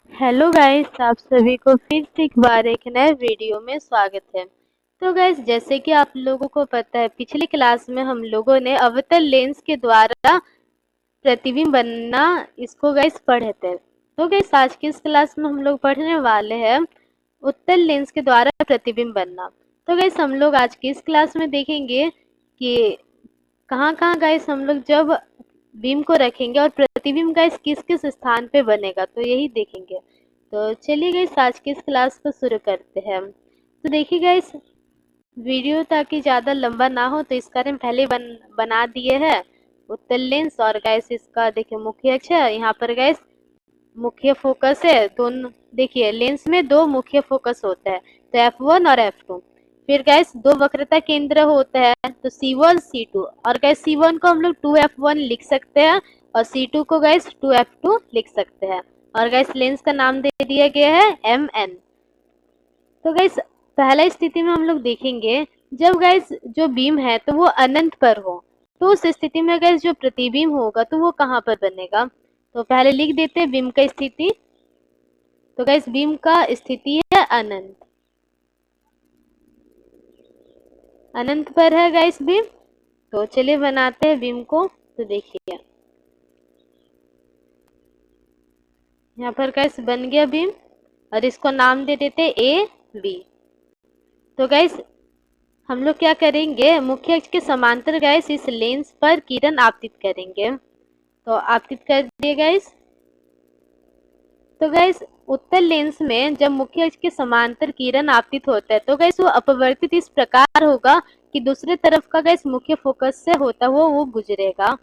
Hello guys, आप सभी को फिर से एक बार एक नए वीडियो में स्वागत है। तो गाइस, जैसे कि आप लोगों को पता है, पिछली क्लास में हम लोगों ने अवतल लेंस के द्वारा प्रतिबिंब बनना इसको गाइस पढ़े थे। तो गाइस, आज की इस क्लास में हम लोग पढ़ने वाले हैं उत्तल लेंस के द्वारा प्रतिबिंब बनना। तो गाइस, हम लोग आज की इस क्लास में देखेंगे कि कहाँ-कहाँ गाइस हम लोग जब बीम को रखेंगे और प्रतिबिंब गाइस किस-किस स्थान पे बनेगा, तो यही देखेंगे। तो चलिए गाइस, आज की इस क्लास को शुरू करते हैं। तो देखिए गाइस, वीडियो ताकि ज़्यादा लंबा ना हो तो इस कारण पहले बना दिए हैं उत्तल लेंस। और गाइस, इसका देखिए मुख्य अक्ष है, यहाँ पर गाइस मुख्य फोकस है। दोनों देखिए, लेंस में दो मुख्य फोकस होता है, तो F1 और F2। फिर गैस दो वक्रता केंद्र होता है, तो C1 C2। और गैस C1 को हम लोग 2F1 लिख सकते हैं और C2 को गैस 2F2 लिख सकते हैं। और गैस लेंस का नाम दे दिया गया है MN। तो गैस पहला स्थिति में हम लोग देखेंगे, जब गैस जो बीम है तो वो अनंत पर हो, तो उस स्थिति में गैस जो प्रतिबिंब होगा तो वो कहाँ पर बनेगा। तो पहले लिख देते हैं बीम का स्थिति। तो गैस बीम का स्थिति है अनंत, अनंत पर है गैस बीम। तो चलिए बनाते हैं बीम को। तो देखिए, यहाँ पर गैस बन गया बीम और इसको नाम दे देते ए बी। तो गैस हम लोग क्या करेंगे, मुख्य अक्ष के समांतर गैस इस लेंस पर किरण आपतित करेंगे। तो आपतित कर दिए गैस। तो गैस उत्तल लेंस में जब मुख्य अक्ष के समांतर किरण आपतित होता है तो गैस वो अपवर्तित इस प्रकार होगा कि दूसरे तरफ का गैस मुख्य फोकस से होता हुआ वो गुजरेगा।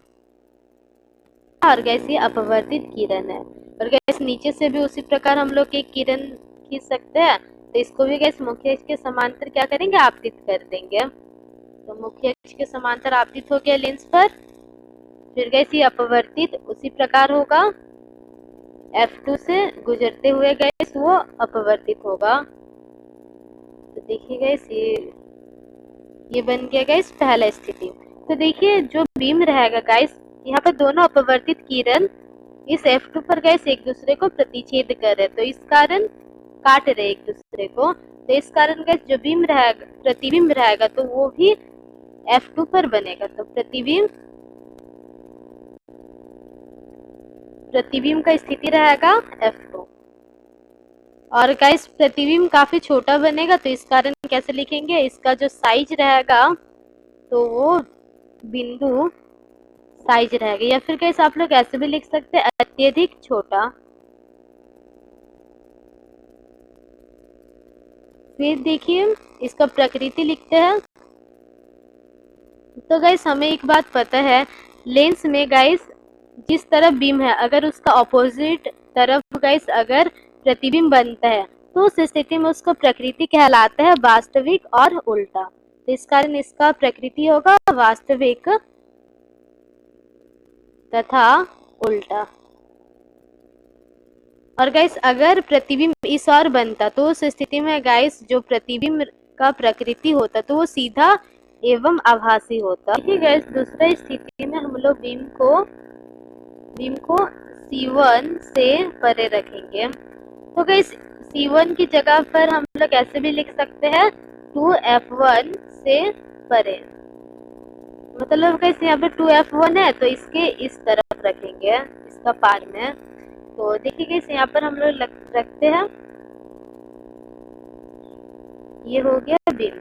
और गैस ये अपवर्तित किरण है। और गैस नीचे से भी उसी प्रकार हम लोग एक किरण खींच सकते हैं, तो इसको भी गैस मुख्य अक्ष के समांतर क्या करेंगे, आपतित कर देंगे। तो मुख्य अक्ष के समांतर आपतित हो गया लेंस पर। फिर गैस ये अपवर्तित उसी प्रकार होगा, F2 से गुजरते हुए गैस वो अपवर्तित होगा। तो देखिए गैस ये बन गया गैस पहला स्थिति। तो देखिए जो बीम रहेगा गैस, यहाँ पर दोनों अपवर्तित किरण इस F2 पर गैस एक दूसरे को प्रतिच्छेद कर रहे, तो इस कारण काट रहे एक दूसरे को। तो इस कारण गैस जो बीम रहेगा, प्रतिबिंब रहेगा, तो वो भी F2 पर बनेगा। तो प्रतिबिंब का स्थिति रहेगा F2। और गाइस प्रतिबिंब काफी छोटा बनेगा, तो इस कारण कैसे लिखेंगे, इसका जो साइज रहेगा तो वो बिंदु साइज रहेगा, या फिर गाइस आप लोग ऐसे भी लिख सकते हैं, अत्यधिक छोटा। फिर देखिए इसका प्रकृति लिखते हैं। तो गाइस हमें एक बात पता है, लेंस में गाइस जिस तरफ बीम है, अगर उसका ऑपोजिट तरफ गाइस अगर प्रतिबिंब बनता है तो उस स्थिति में उसको प्रकृति कहलाता है वास्तविक और उल्टा। तो इस कारण इसका प्रकृति होगा वास्तविक तथा उल्टा। और गाइस अगर प्रतिबिंब इस और बनता तो उस स्थिति में गाइस जो प्रतिबिंब का प्रकृति होता तो वो सीधा एवं आभासी होता। देखिए गाइस दूसरा स्थिति में हम लोग बीम को C1 से परे रखेंगे। तो गाइस C1 की जगह पर हम लोग ऐसे भी लिख सकते हैं 2F1 से परे। मतलब गाइस यहाँ पे 2F1 है तो इसके इस तरफ रखेंगे, इसका पार में। तो देखिए गाइस यहाँ पर हम लोग रखते हैं, ये हो गया बीम।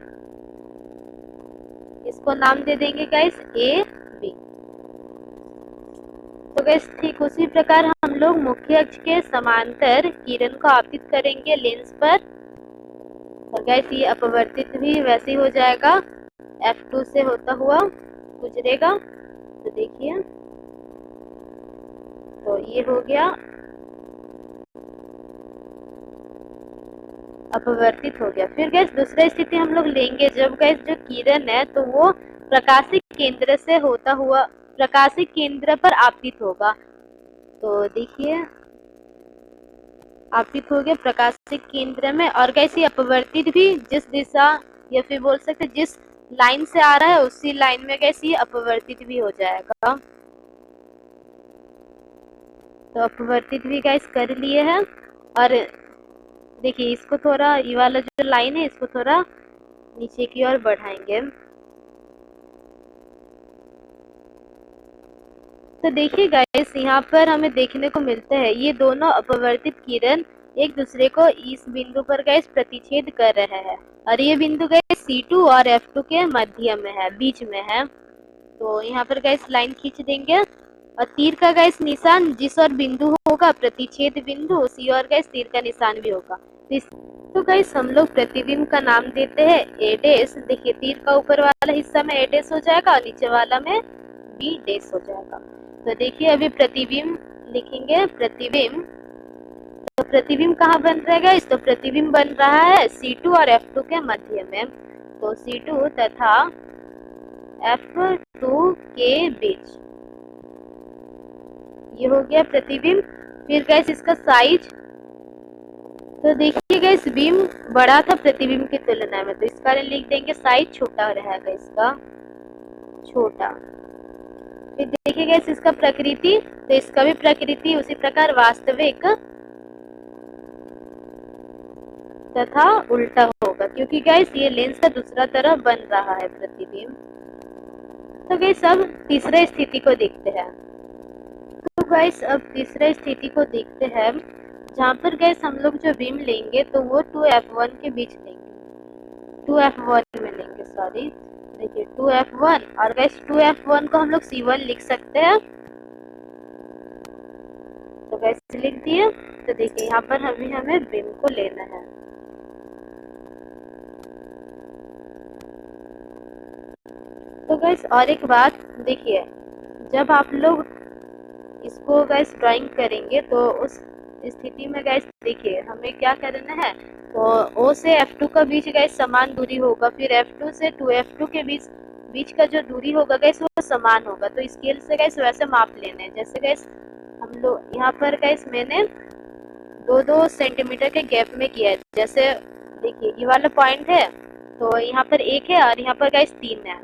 इसको नाम दे देंगे गाइस ए बी। तो गाइस ठीक उसी प्रकार हम लोग मुख्य अक्ष के समांतर किरण को आपतित करेंगे लेंस पर। और गाइस ये अपवर्तित भी वैसे ही हो जाएगा, F2 से होता हुआ गुजरेगा। तो देखिए, तो ये हो गया अपवर्तित हो गया। फिर गैस दूसरा स्थिति हम लोग लेंगे, जब गैस जो किरण है तो वो प्रकाशिक केंद्र से होता हुआ प्रकाशिक केंद्र पर आपतित होगा। तो देखिए आपतित हो गया प्रकाशिक केंद्र में। और गैस ये अपवर्तित भी जिस दिशा या फिर बोल सकते जिस लाइन से आ रहा है उसी लाइन में गैस ये अपवर्तित भी हो जाएगा। तो अपवर्तित भी गैस कर लिए हैं। और देखिए इसको थोड़ा, ये वाला जो लाइन है इसको थोड़ा नीचे की ओर बढ़ाएंगे। तो देखिए गाइस, यहाँ पर हमें देखने को मिलता है ये दोनों अपवर्तित किरण एक दूसरे को इस बिंदु पर गाइस प्रतिच्छेद कर रहे हैं, और ये बिंदु गाइस C2 और F2 के मध्य में है, बीच में है। तो यहाँ पर गाइस लाइन खींच देंगे, और तीर का गाइस निशान जिस और बिंदु होगा प्रतिच्छेद बिंदु, उसी और गाइस तीर का निशान भी होगा। तो गाइस हम लोग प्रतिबिंब का नाम देते हैं A डैश। देखिए तीर का ऊपर वाला हिस्सा में A डैश हो जाएगा और नीचे वाला में B डैश हो जाएगा। तो देखिए अभी प्रतिबिंब लिखेंगे, प्रतिबिंब। तो प्रतिबिंब कहाँ बन रहा है गाइस? तो प्रतिबिंब बन रहा है C2 और F2 के मध्य में। तो C2 तथा F2 के बीच, ये हो गया प्रतिबिंब। फिर गाइस इसका साइज, तो देखिए गाइस बीम बड़ा था प्रतिबिंब की तुलना में, तो इस कारण लिख देंगे साइज छोटा रहेगा इसका, छोटा। फिर देखिए गाइस इसका प्रकृति, तो इसका भी प्रकृति उसी प्रकार वास्तविक तथा उल्टा होगा, क्योंकि गाइस ये लेंस का दूसरा तरफ बन रहा है प्रतिबिंब। तो गाइस अब तीसरे स्थिति को देखते हैं। तो गाइस अब तीसरे स्थिति को देखते हैं, जहाँ पर गाइस हम लोग जो बीम लेंगे तो वो 2F1 के बीच लेंगे, 2F1 में लेंगे, सॉरी। देखिए 2F1, और गाइस 2F1 को हम लोग C1 लिख सकते हैं। तो गाइस लिख दिए। तो देखिए यहाँ पर अभी हमें बीम को लेना है। तो गाइस और एक बात देखिए, जब आप लोग इसको गाइस ड्राइंग करेंगे तो उस स्थिति में गाइस देखिए हमें क्या करना है, तो O से F2 का बीच गाइस समान दूरी होगा, फिर F2 से 2F2 के बीच का जो दूरी होगा गाइस वो समान होगा। तो स्केल से गाइस वैसे माप लेना है, जैसे गाइस हम लोग यहाँ पर गाइस मैंने 2-2 सेंटीमीटर के गैप में किया है। जैसे देखिए ये वाला पॉइंट है, तो यहाँ पर 1 है और यहाँ पर गाइस 3 है,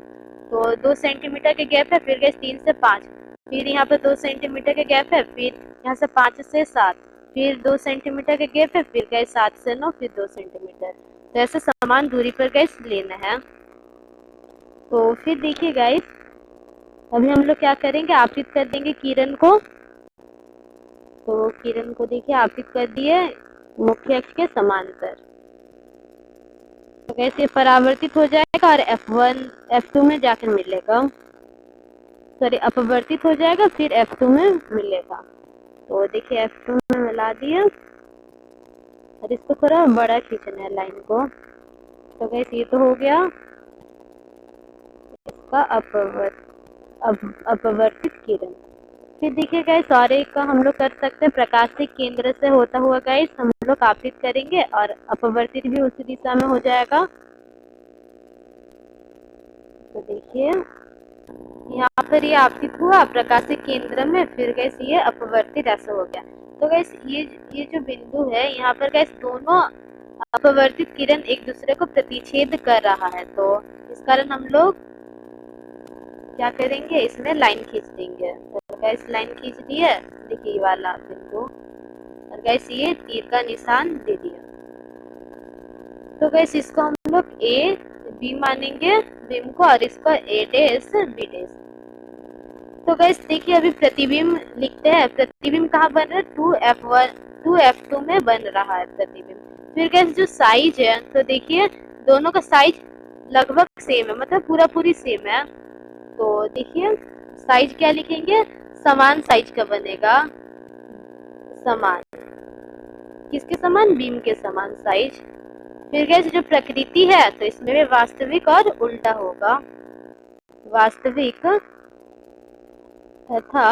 तो 2 सेंटीमीटर के गैप है। फिर गाइस 3 से 5, फिर यहाँ पर 2 सेंटीमीटर के गैप है, फिर यहाँ से 5 से 7, फिर 2 सेंटीमीटर के गैप है, फिर गाइस 7 से 9, फिर 2 सेंटीमीटर। तो ऐसे समान दूरी पर गाइस लेना है। तो फिर देखिए गाइस अभी हम लोग क्या करेंगे, आपतित कर देंगे किरण को। तो किरण को देखिए आपतित कर दिए मुख्य अक्ष के समांतर। तो गाइस ये परावर्तित हो जाएगा और F1 F2 में जाकर मिलेगा, सॉरी अपवर्तित हो जाएगा फिर F2 में मिलेगा। तो देखिए F2 में मिला दिया, और इसको थोड़ा बड़ा खींचना है लाइन को। तो गाइस ये तो हो गया इसका अपवर्तित किरण। फिर देखिए गाइस और एक का हम लोग कर सकते हैं, प्रकाश के केंद्र से होता हुआ गाइस हम लोग आपतित करेंगे और अपवर्तित भी उसी दिशा में हो जाएगा। तो देखिए यहाँ पर ये आपतित हुआ प्रकाश के केंद्र में, फिर गाइस ये अपवर्तित ऐसा हो गया। तो गाइस ये जो बिंदु है यहाँ पर गाइस दोनों अपवर्तित किरण एक दूसरे को प्रतिच्छेद कर रहा है, तो इस कारण हम लोग क्या करेंगे, इसमें लाइन खींच देंगे। तो गाइस लाइन खींच दी है, देखिए ये वाला बिंदु, और गाइस ये तीर का निशान दे दिया। तो गाइस इसको हम लोग A B मानेंगे बीम को, और इसको A डैश B डैश। तो गाइस देखिए अभी प्रतिबिंब लिखते हैं, प्रतिबिंब कहाँ बन रहा है, 2F2 में बन रहा है प्रतिबिंब। फिर गाइस जो साइज है, तो देखिए दोनों का साइज लगभग सेम है, मतलब पूरी सेम है। तो देखिए साइज क्या लिखेंगे, समान साइज का बनेगा, समान, किसके समान, बीम के समान साइज। फिर गाइस जो प्रकृति है तो इसमें भी वास्तविक और उल्टा होगा, वास्तविक तथा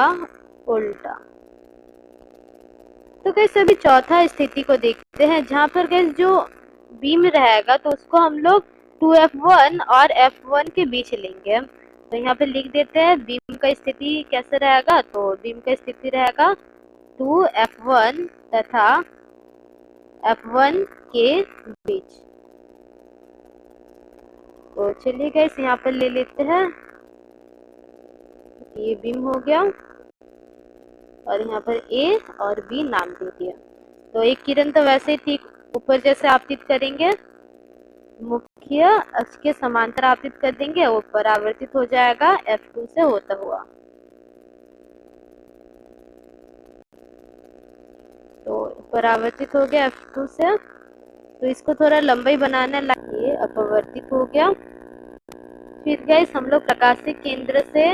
उल्टा। तो गाइस अभी चौथा स्थिति को देखते हैं, जहाँ पर गाइस जो बीम रहेगा तो उसको हम लोग 2F1 और F1 के बीच लेंगे। तो यहाँ पे लिख देते हैं बीम का स्थिति कैसे रहेगा, तो बीम का स्थिति रहेगा 2F1 तथा F1 के बीच। तो चलिए गाइस यहाँ पर ले लेते हैं, ये बीम हो गया और यहाँ पर A और B नाम दे दिया। तो एक किरण तो वैसे ही ठीक ऊपर जैसे आपतित करेंगे, मुख्य अक्ष के समांतर आपतित कर देंगे, वो परावर्तित हो जाएगा F2 से होता हुआ। तो परावर्तित हो गया F2 से। तो इसको थोड़ा लंबाई बनाना, ये अपवर्तित हो गया। फिर गैस हम लोग प्रकाशिक केंद्र से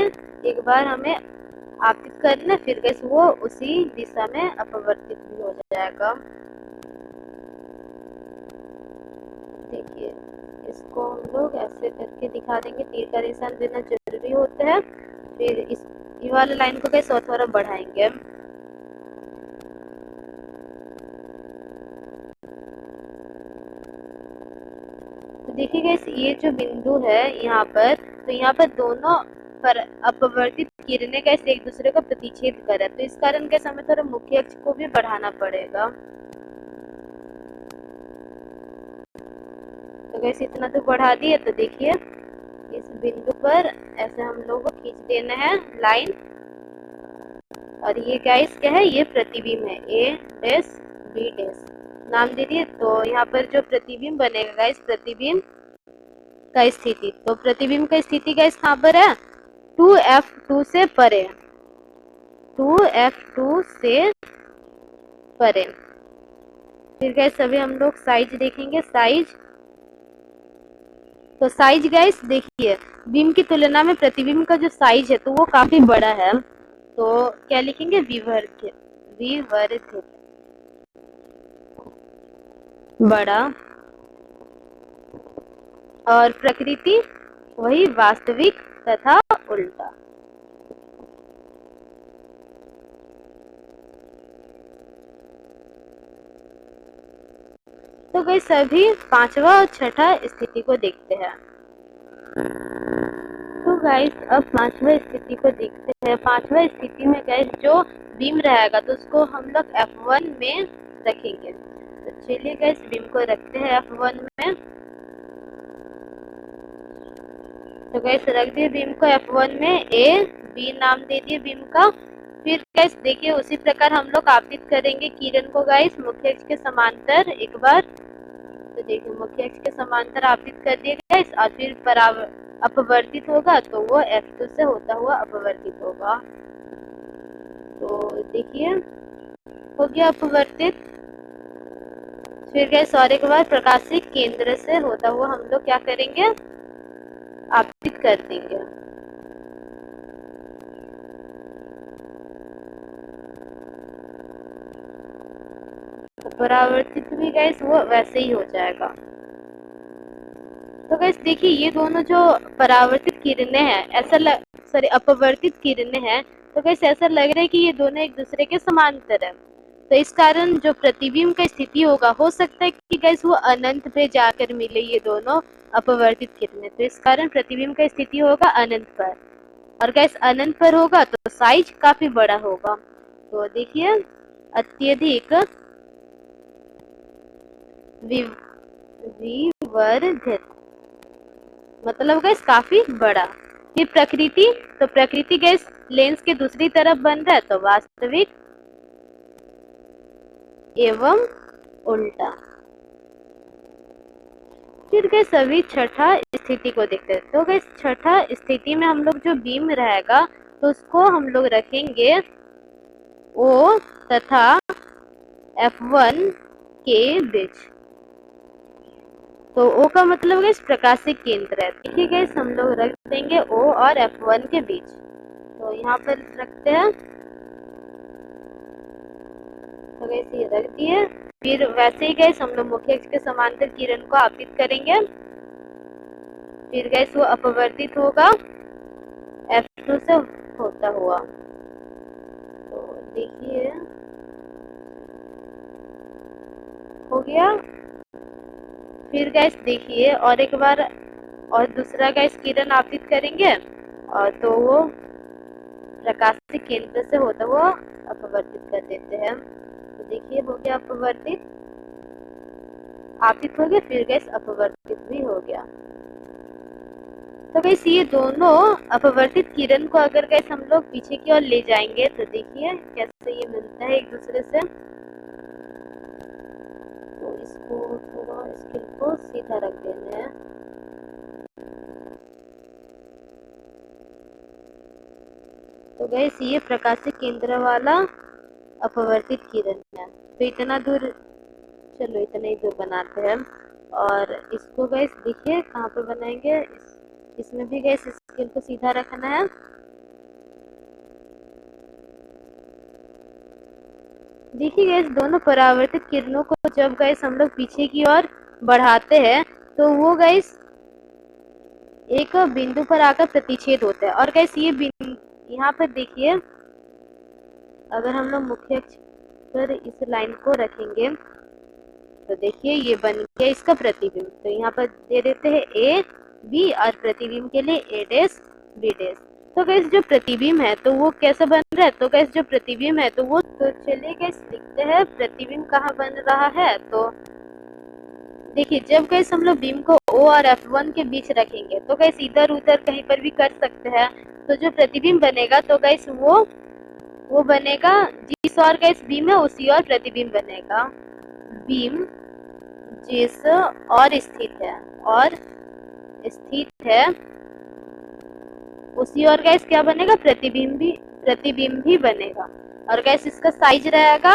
एक बार हमें आपतित करना, फिर गैस वो उसी दिशा में अपवर्तित भी हो जाएगा। देखिए इसको हम लोग ऐसे करके दिखा देंगे, तीर का निशान देना जरूरी होता है। फिर इस ये वाले लाइन को गैस और थोड़ा बढ़ाएंगे। तो देखिए गैस ये जो बिंदु है यहाँ पर, तो यहाँ पर दोनों पर अपवर्तित किरणें गैस एक दूसरे को प्रतिच्छेद करे, तो इस कारण गैस हमें थोड़ा मुख्य अक्ष को भी बढ़ाना पड़ेगा। तो गैस इतना तो बढ़ा दिए। तो देखिए इस बिंदु पर ऐसे हम लोग को खींच देना है लाइन, और ये गैस क्या है, ये प्रतिबिंब है, A डैश B डैश नाम दे दिए। तो यहाँ पर जो प्रतिबिंब बनेगा गैस, प्रतिबिंब का स्थिति, तो प्रतिबिंब का स्थिति गैस कहाँ पर है, 2F2 से परे, 2F2 से परे। फिर गैस सभी हम लोग साइज देखेंगे, साइज। तो साइज गैस देखिए बीम की तुलना में प्रतिबिंब का जो साइज है तो वो काफी बड़ा है, तो क्या लिखेंगे, विवर्धित, विवर्धित, बड़ा। और प्रकृति वही वास्तविक तथा उल्टा। तो गई सभी पांचवा और छठा स्थिति को देखते हैं। तो गाइस अब पांचवा स्थिति को देखते हैं। पांचवा स्थिति में गाइस जो बीम रहेगा तो उसको हम लोग F1 में रखेंगे। तो चलिए गाइस बीम को रखते हैं F1 में। तो गाइस रख दिए बीम को F1 में, A B नाम दे दिए बीम का। फिर गाइस देखिए उसी प्रकार हम लोग आपतित करेंगे किरण को गाइस मुख्य अक्ष के समांतर एक बार। तो देखिए मुख्य अक्ष के समांतर आपतित कर दिए गाइस, और फिर अपवर्तित होगा तो वो F2 से होता हुआ अपवर्तित होगा। तो देखिए हो गया अपवर्तित। फिर गाइस और एक बार प्रकाशिक केंद्र से होता हुआ हम लोग क्या करेंगे, आपतित कर देंगे। परावर्तित भी गैस वो वैसे ही हो जाएगा। तो गैस देखिए ये दोनों जो परावर्तित किरणें हैं, ऐसा सॉरी अपवर्तित किरणें हैं, तो गैस ऐसा लग रहा है कि ये दोनों एक दूसरे के समांतर है। तो इस कारण जो प्रतिबिंब का स्थिति होगा, हो सकता है कि गैस वो अनंत पे जाकर मिले ये दोनों अपवर्तित किरणें। तो इस कारण प्रतिबिंब का स्थिति होगा अनंत पर, और गैस अनंत पर होगा तो साइज काफी बड़ा होगा। तो देखिए अत्यधिक विवर्धित मतलब गैस काफी बड़ा। फिर प्रकृति, तो प्रकृति गैस लेंस के दूसरी तरफ बन रहा है, तो वास्तविक एवं उल्टा। फिर गैस सभी छठा स्थिति को देखते हैं। तो गैस छठा स्थिति में हम लोग जो बीम रहेगा तो उसको हम लोग रखेंगे O तथा F1 के बीच। तो O का मतलब गैस प्रकाशिक केंद्र है। देखिए गैस हम लोग रख देंगे O और F1 के बीच। तो यहाँ पर रखते हैं, तो गैस ये रख दिए। फिर वैसे ही गैस हम लोग मुख्य अक्ष के समांतर किरण को आपतित करेंगे। फिर गैस वो अपवर्तित होगा F2 से होता हुआ। तो देखिए हो गया। फिर गैस देखिए और एक बार और दूसरा गैस किरण आपतित करेंगे, और तो वो प्रकाशिक केंद्र से होता हुआ अपवर्तित कर देते हैं। तो देखिए हो गया अपवर्तित, आपतित हो गया, फिर गैस अपवर्तित भी हो गया। तो गैस ये दोनों अपवर्तित किरण को अगर गैस हम लोग पीछे की ओर ले जाएंगे तो देखिए कैसे ये मिलता है एक दूसरे से। इसको थोड़ा स्केल को सीधा रख देना है। तो गाइस ये प्रकाश केंद्र वाला अपवर्तित किरण है। तो इतना दूर, चलो इतना ही दूर बनाते हैं। और इसको गाइस देखिए कहाँ पे बनाएंगे, इसमें भी गाइस स्केल को सीधा रखना है। देखिए गाइस दोनों परावर्तित किरणों को जब गाइस हम लोग पीछे की ओर बढ़ाते हैं तो वो गाइस एक बिंदु पर आकर प्रतिच्छेद होता है। और गाइस ये बिंदु यहाँ पर देखिए, अगर हम लोग मुख्य अक्ष पर इस लाइन को रखेंगे तो देखिए ये बन गया इसका प्रतिबिंब। तो यहाँ पर दे देते हैं ए बी और प्रतिबिंब के लिए ए डैश बी डैश। तो गाइस जो प्रतिबिंब है तो वो कैसा बन रहा है, तो गाइस जो प्रतिबिंब है तो वो, तो चलिए गाइस लिखते हैं प्रतिबिंब कहाँ बन रहा है। तो देखिए जब गाइस हम लोग बीम को O और F1 के बीच रखेंगे तो गाइस इधर उधर कहीं पर भी कर सकते हैं। तो जो प्रतिबिंब बनेगा तो गाइस वो बनेगा जिस और गाइस बीम है उसी और प्रतिबिंब बनेगा। बीम जिस और स्थित है उसी और गाइस क्या बनेगा, प्रतिबिंब भी बनेगा। और गाइस इसका साइज रहेगा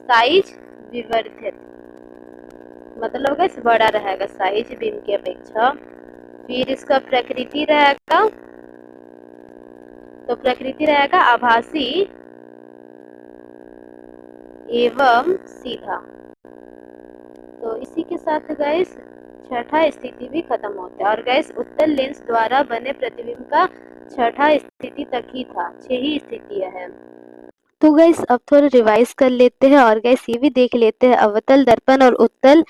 साइज विवर्धित, मतलब गाइस बड़ा रहेगा साइज बीम की अपेक्षा। फिर इसका प्रकृति रहेगा, तो प्रकृति रहेगा आभासी एवं सीधा। तो इसी के साथ गाइस छठा स्थिति भी खत्म होता है। और गाइस उत्तल लेंस द्वारा बने प्रतिबिंब का छठा स्थिति तक ही था, 6 ही स्थितियां हैं। तो गाइस अब थोड़ा रिवाइज कर लेते हैं और गाइस ये भी देख लेते हैं अवतल दर्पण और उत्तल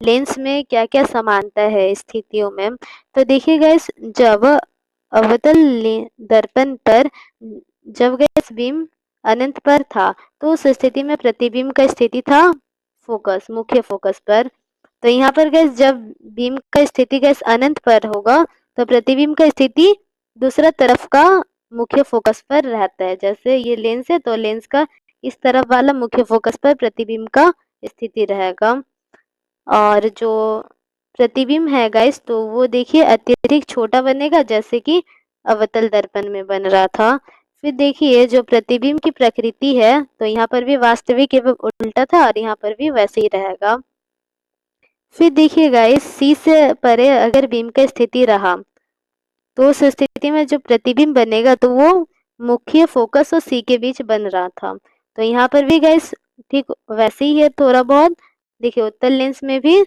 लेंस में क्या क्या समानता है स्थितियों में। तो देखिए गाइस जब अवतल दर्पण पर जब गाइस बीम अनंत पर था तो उस स्थिति में प्रतिबिंब का स्थिति था फोकस, मुख्य फोकस पर। तो यहाँ पर गाइस जब बीम का स्थिति गाइस अनंत पर होगा तो प्रतिबिंब का स्थिति दूसरा तरफ का मुख्य फोकस पर रहता है। जैसे ये लेंस है तो लेंस का इस तरफ वाला मुख्य फोकस पर प्रतिबिंब का स्थिति रहेगा। और जो प्रतिबिंब है गाइस तो वो देखिए अत्यधिक छोटा बनेगा जैसे कि अवतल दर्पण में बन रहा था। फिर देखिए जो प्रतिबिंब की प्रकृति है तो यहाँ पर भी वास्तविक एवं उल्टा था और यहाँ पर भी वैसे ही रहेगा। फिर देखिए गाइस सी से परे अगर बीम का स्थिति रहा तो उस स्थिति में जो प्रतिबिंब बनेगा तो वो मुख्य फोकस और सी के बीच बन रहा था। तो यहाँ पर भी गाइस ठीक वैसे ही है थोड़ा बहुत। देखिए उत्तल लेंस में भी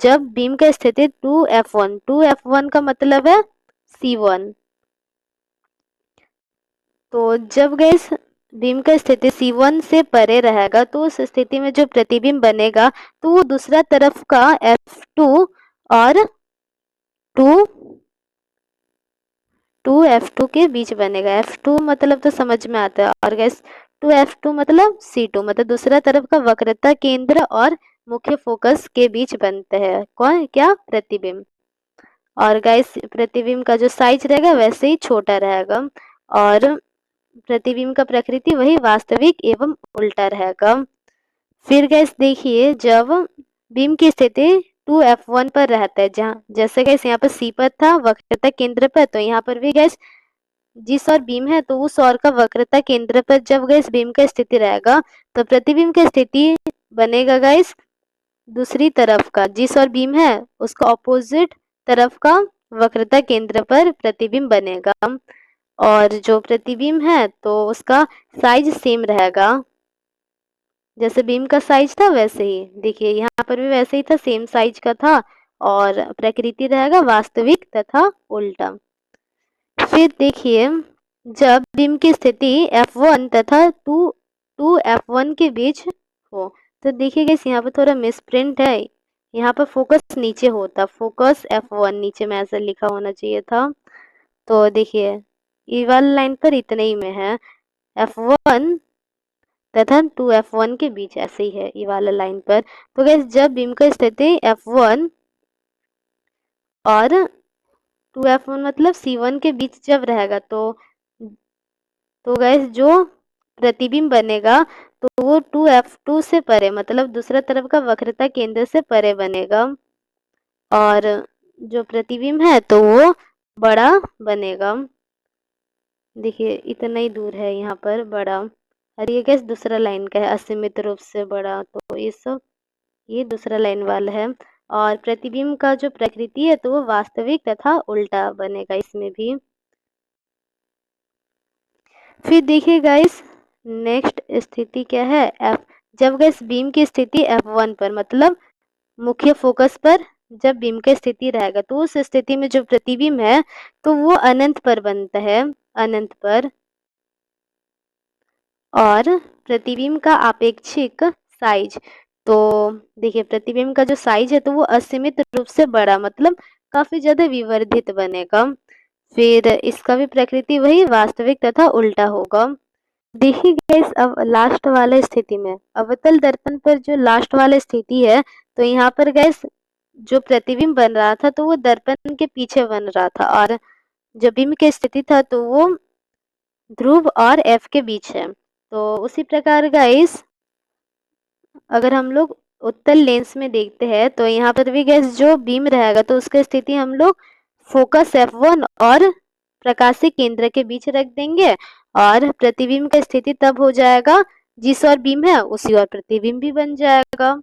जब बीम का स्थिति 2f1 का मतलब है C1। तो जब गाइस बीम का स्थिति C1 से परे रहेगा तो उस स्थिति में जो प्रतिबिंब बनेगा तो वो दूसरा तरफ का F2 और 2f2 के बीच बनेगा। F2 मतलब तो समझ में आता है। और गाइस 2f2 मतलब C2, मतलब दूसरा तरफ का वक्रता केंद्र और मुख्य फोकस के बीच बनता है कौन, क्या, प्रतिबिंब। और गाइस प्रतिबिंब का जो साइज रहेगा वैसे ही छोटा रहेगा और प्रतिबिंब का प्रकृति वही वास्तविक एवं उल्टा रहेगा। फिर गाइस देखिए जब बीम की स्थिति 2f1 पर रहता है, जहाँ जैसे गाइस यहाँ पर C पर था वक्रता केंद्र पर, तो यहाँ पर भी गाइस जिस और बीम है तो उस और का वक्रता केंद्र पर जब गाइस बीम का स्थिति रहेगा तो प्रतिबिंब की स्थिति बनेगा गाइस दूसरी तरफ का, जिस और बीम है उसका ऑपोजिट तरफ का वक्रता केंद्र पर प्रतिबिंब बनेगा। और जो प्रतिबिंब है तो उसका साइज सेम रहेगा, जैसे बीम का साइज था वैसे ही। देखिए यहाँ पर भी वैसे ही था, सेम साइज का था। और प्रकृति रहेगा वास्तविक तथा उल्टा। फिर देखिए जब बीम की स्थिति F1 तथा 2f1 के बीच हो तो देखिए गाइस यहाँ पर थोड़ा मिसप्रिंट है, यहाँ पर फोकस नीचे होता, फोकस F1 नीचे में ऐसा लिखा होना चाहिए था। तो देखिए ये वाला लाइन पर इतने ही में है, F1 तथा 2f1 के बीच ऐसे ही है ये वाला लाइन पर। तो गाइस जब बीम का स्थिति F1 और 2f1 मतलब C1 के बीच जब रहेगा तो गाइस जो प्रतिबिंब बनेगा तो वो 2F2 से परे मतलब दूसरा तरफ का वक्रता केंद्र से परे बनेगा और जो प्रतिबिंब है तो वो बड़ा बनेगा। देखिए इतना ही दूर है यहाँ पर बड़ा, और ये गैस दूसरा लाइन का है असीमित रूप से बड़ा, तो ये दूसरा लाइन वाला है। और प्रतिबिंब का जो प्रकृति है तो वो वास्तविक तथा उल्टा बनेगा इसमें भी। फिर देखिए गाइस नेक्स्ट स्थिति क्या है, एफ। जब गैस बीम की स्थिति F1 पर मतलब मुख्य फोकस पर जब बीम की स्थिति रहेगा तो उस स्थिति में जो प्रतिबिंब है तो वो अनंत पर बनता है, अनंत पर। और प्रतिबिंब का आपेक्षिक साइज, तो देखिए प्रतिबिंब का जो साइज है तो वो असीमित रूप से बड़ा मतलब काफी ज्यादा विवर्धित बनेगा। फिर इसका भी प्रकृति वही वास्तविक तथा उल्टा होगा। देखिए गाइस अब लास्ट वाले स्थिति में अवतल दर्पण पर जो लास्ट वाला स्थिति है तो यहाँ पर गाइस जो प्रतिबिंब बन रहा था तो वो दर्पण के पीछे बन रहा था, और जो बिंब की स्थिति था तो वो ध्रुव और F के बीच है। तो उसी प्रकार गाइस अगर हम लोग उत्तल लेंस में देखते हैं तो यहाँ पर भी गैस जो बीम रहेगा तो उसकी स्थिति हम लोग फोकस F1 और प्रकाशीय केंद्र के बीच रख देंगे, और प्रतिबिंब का स्थिति तब हो जाएगा जिस ओर बीम है उसी ओर प्रतिबिंब भी बन जाएगा।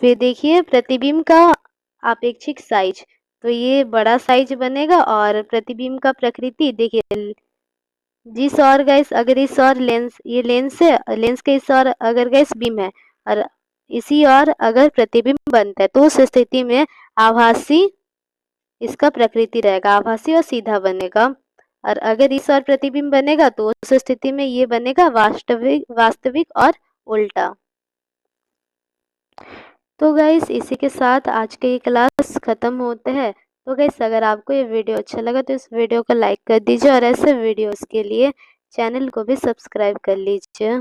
फिर देखिए प्रतिबिंब का आपेक्षिक साइज, तो ये बड़ा साइज बनेगा, और प्रतिबिंब का प्रकृति देखिए जिस और गैस अगर इस और लेंस ये लेंस है, लेंस के इस और अगर गैस बीम है और इसी और अगर प्रतिबिंब बनता है तो उस स्थिति में आभासी इसका प्रकृति रहेगा, आभासी और सीधा बनेगा। और अगर इस और प्रतिबिंब बनेगा तो उस स्थिति में ये बनेगा वास्तविक और उल्टा। तो गाइस इसी के साथ आज के ये क्लास खत्म होते हैं। तो गाइस अगर आपको ये वीडियो अच्छा लगा तो इस वीडियो को लाइक कर दीजिए और ऐसे वीडियोस के लिए चैनल को भी सब्सक्राइब कर लीजिए।